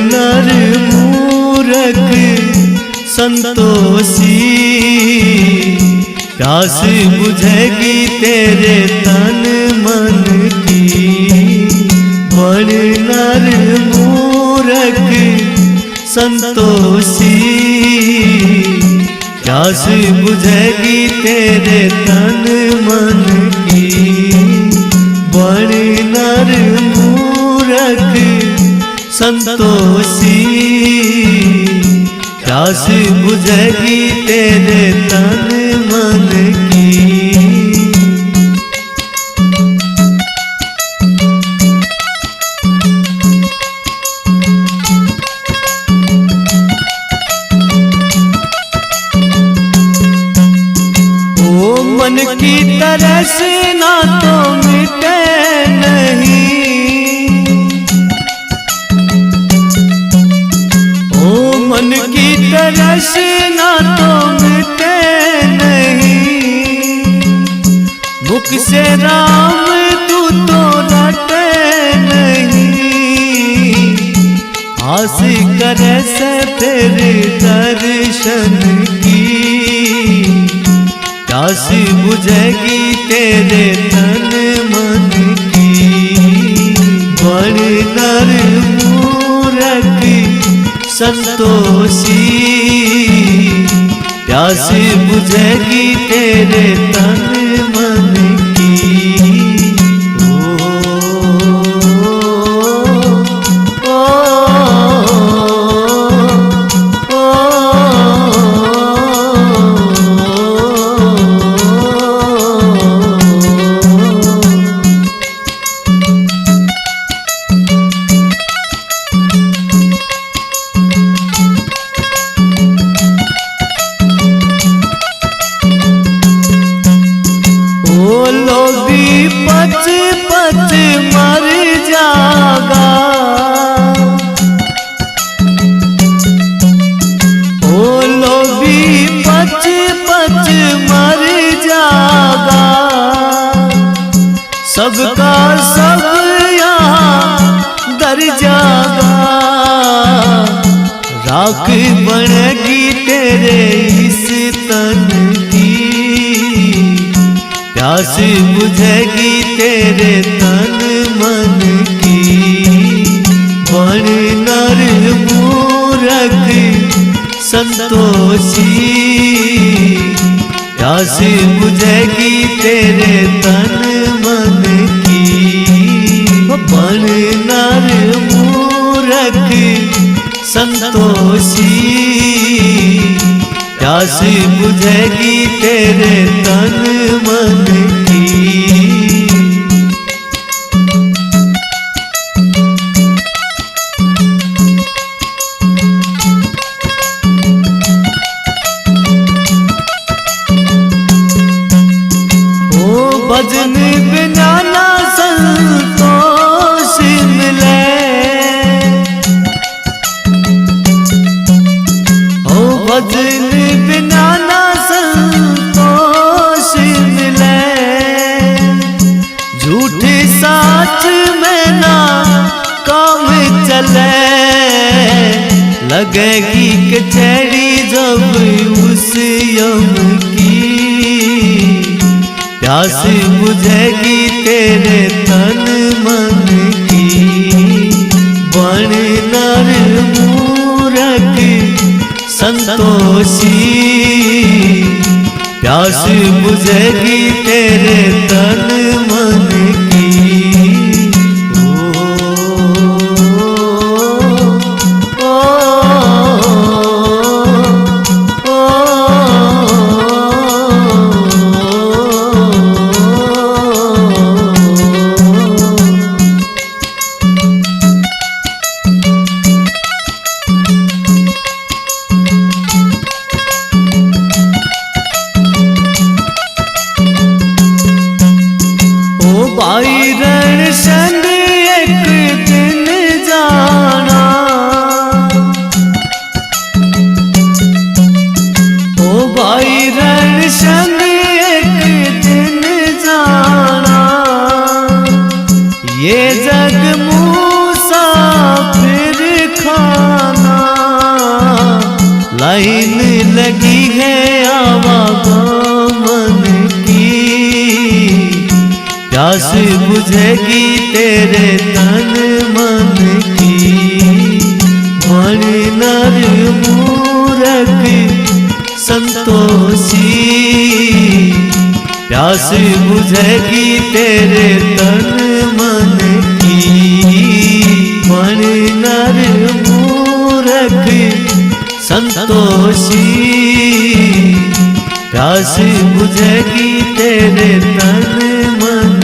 नर मूरख संतोषी, प्यास बुझेगी तेरे तन मन की। बड़ नर मूरख संतोषी, प्यास बुझेगी तेरे तन मन की। बड़ नर मूरख संतोषी, प्यास बुझेगी तेरे तन मन की। ओ मन की तरस ना तो मिटे नहीं, ओ मन की तरस ना तो मिटे नहीं। मुख से राम तू तो रटे नहीं, आस करे से फिर दर्शन की। प्यास बुझेगी तेरे तन मन की। बड़ नर मूरख संतोषी, प्यास बुझेगी तेरे तन मन की। लोभी पच पच मर जागा, ओ लोभी पच पच मर जागा। सबका सब यहाँ दर जागा, राख बनेगी तेरे इस तन की। प्यास बुझेगी तेरे तन मन की। बड़ नर मूरख संतोषी, प्यास बुझेगी तेरे तन मन की। बड़ नर मूरख संतोषी, प्यास बुझेगी तेरे तन मन की। ओ भजन बिना ना संतोष मिले, ओ भजन बिना ना संतोष मिले। झूठे साच में ना काम चले, लगेगी कचहरी जब उस यम की। प्यास बुझेगी तेरे तन मन की। बड़ नर मूरख संतोषी, प्यास बुझेगी तेरे तन मन की। भाई रण संग एक दिन जाना, ओ भाई रण संग एक दिन जाना। ये जग मुसाफिर खा लाइन लगी है आवागमन की, प्यास बुझेगी तेरे तन मन की। मन नर मूरख संतोषी, प्यास बुझेगी तेरे तन मन की। मन नर मूरख संतोषी, प्यास बुझेगी तेरे तन मन